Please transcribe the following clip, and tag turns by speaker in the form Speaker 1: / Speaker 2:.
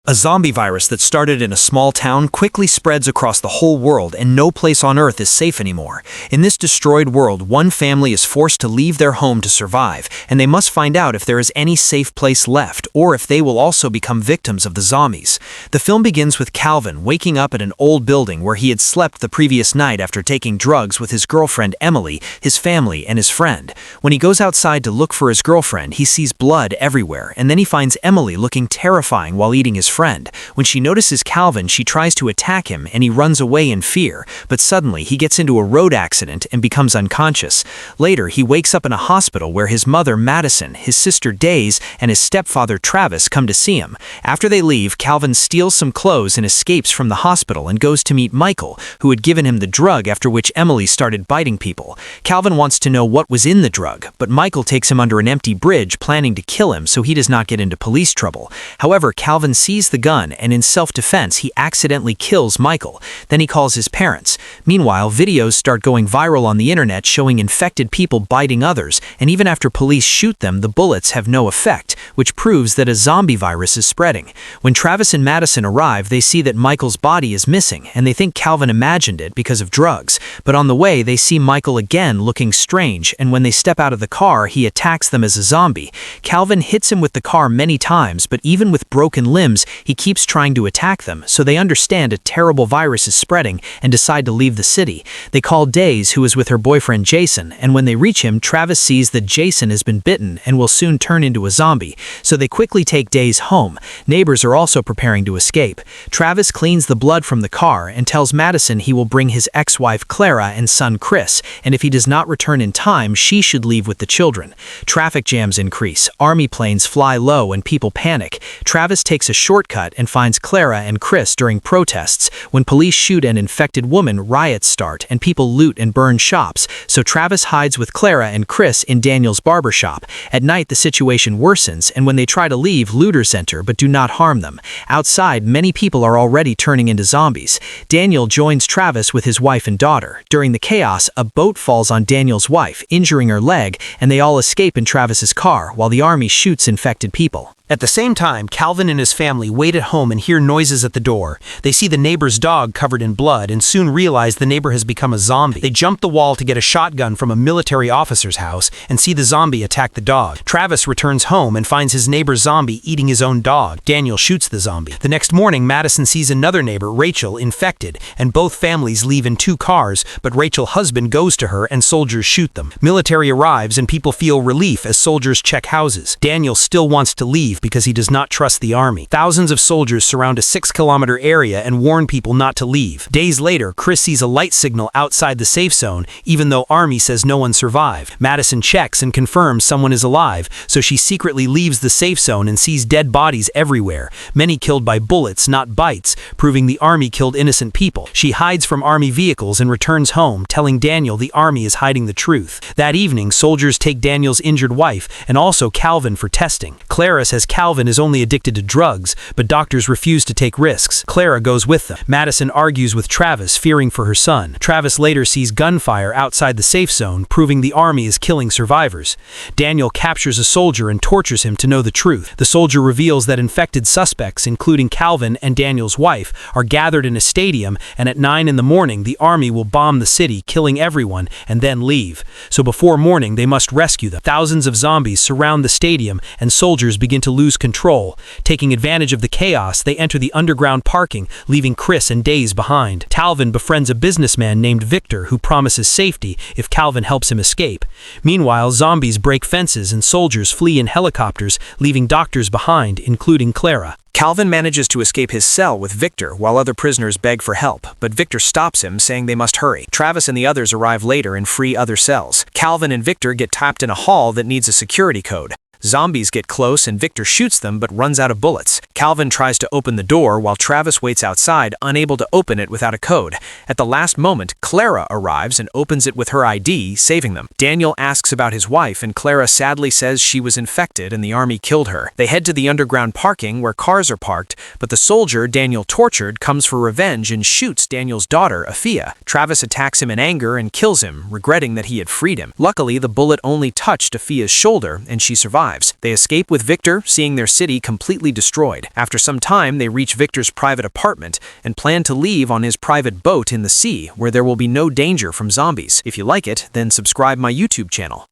Speaker 1: A zombie virus that started in a small town quickly spreads across the whole world, and no place on Earth is safe anymore. In this destroyed world, one family is forced to leave their home to survive, and they must find out if there is any safe place left, or if they will also become victims of the zombies. The film begins with Calvin waking up at an old building where he had slept the previous night after taking drugs with his girlfriend Emily, his family, and his friend. When he goes outside to look for his girlfriend, he sees blood everywhere, and then he finds Emily looking terrifying while eating his friend. When she notices Calvin, she tries to attack him and he runs away in fear, but suddenly he gets into a road accident and becomes unconscious. Later, he wakes up in a hospital where his mother Madison, his sister Days, and his stepfather Travis come to see him. After they leave, Calvin steals some clothes and escapes from the hospital and goes to meet Michael, who had given him the drug after which Emily started biting people. Calvin wants to know what was in the drug, but Michael takes him under an empty bridge, planning to kill him so he does not get into police trouble. However, Calvin sees the gun, and in self-defense, he accidentally kills Michael. Then he calls his parents. Meanwhile, videos start going viral on the internet showing infected people biting others, and even after police shoot them, the bullets have no effect, which proves that a zombie virus is spreading. When Travis and Madison arrive, they see that Michael's body is missing, and they think Calvin imagined it because of drugs. But on the way, they see Michael again looking strange, and when they step out of the car, he attacks them as a zombie. Calvin hits him with the car many times, but even with broken limbs, he keeps trying to attack them, so they understand a terrible virus is spreading and decide to leave the city. They call Days, who is with her boyfriend Jason, and when they reach him, Travis sees that Jason has been bitten and will soon turn into a zombie, so they quickly take Days home. Neighbors are also preparing to escape. Travis cleans the blood from the car and tells Madison he will bring his ex-wife Clara and son Chris, and if he does not return in time, she should leave with the children. Traffic jams increase, army planes fly low, and people panic. Travis takes a shortcut and finds Clara and Chris during protests. When police shoot an infected woman, riots start and people loot and burn shops, so Travis hides with Clara and Chris in Daniel's barbershop. At night, the situation worsens, and when they try to leave, looters enter but do not harm them. Outside, many people are already turning into zombies. Daniel joins Travis with his wife and daughter. During the chaos, a boat falls on Daniel's wife, injuring her leg, and they all escape in Travis's car while the army shoots infected people. At the same time, Calvin and his family wait at home and hear noises at the door. They see the neighbor's dog covered in blood and soon realize the neighbor has become a zombie. They jump the wall to get a shotgun from a military officer's house and see the zombie attack the dog. Travis returns home and finds his neighbor's zombie eating his own dog. Daniel shoots the zombie. The next morning, Madison sees another neighbor, Rachel, infected, and both families leave in two cars, but Rachel's husband goes to her and soldiers shoot them. Military arrives and people feel relief as soldiers check houses. Daniel still wants to leave because he does not trust the army. Thousands of soldiers surround a 6-kilometer area and warn people not to leave. Days later, Chris sees a light signal outside the safe zone, even though army says no one survived. Madison checks and confirms someone is alive, so she secretly leaves the safe zone and sees dead bodies everywhere, many killed by bullets, not bites, proving the army killed innocent people. She hides from army vehicles and returns home, telling Daniel the army is hiding the truth. That evening, soldiers take Daniel's injured wife and also Calvin for testing. Clara says Calvin is only addicted to drugs, but doctors refuse to take risks. Clara goes with them. Madison argues with Travis, fearing for her son. Travis later sees gunfire outside the safe zone, proving the army is killing survivors. Daniel captures a soldier and tortures him to know the truth. The soldier reveals that infected suspects, including Calvin and Daniel's wife, are gathered in a stadium, and at 9 in the morning, the army will bomb the city, killing everyone, and then leave. So before morning, they must rescue them. Thousands of zombies surround the stadium, and soldiers begin to lose control. Taking advantage of the chaos, they enter the underground parking, leaving Chris and Days behind. Calvin befriends a businessman named Victor who promises safety if Calvin helps him escape. Meanwhile, zombies break fences and soldiers flee in helicopters, leaving doctors behind, including Clara. Calvin manages to escape his cell with Victor while other prisoners beg for help, but Victor stops him, saying they must hurry. Travis and the others arrive later and free other cells. Calvin and Victor get trapped in a hall that needs a security code. Zombies get close and Victor shoots them but runs out of bullets. Calvin tries to open the door while Travis waits outside, unable to open it without a code. At the last moment, Clara arrives and opens it with her ID, saving them. Daniel asks about his wife and Clara sadly says she was infected and the army killed her. They head to the underground parking where cars are parked, but the soldier Daniel tortured comes for revenge and shoots Daniel's daughter, Afia. Travis attacks him in anger and kills him, regretting that he had freed him. Luckily, the bullet only touched Afia's shoulder and she survived. survives. They escape with Victor, seeing their city completely destroyed. After some time, they reach Victor's private apartment and plan to leave on his private boat in the sea, where there will be no danger from zombies. If you like it, then subscribe my YouTube channel.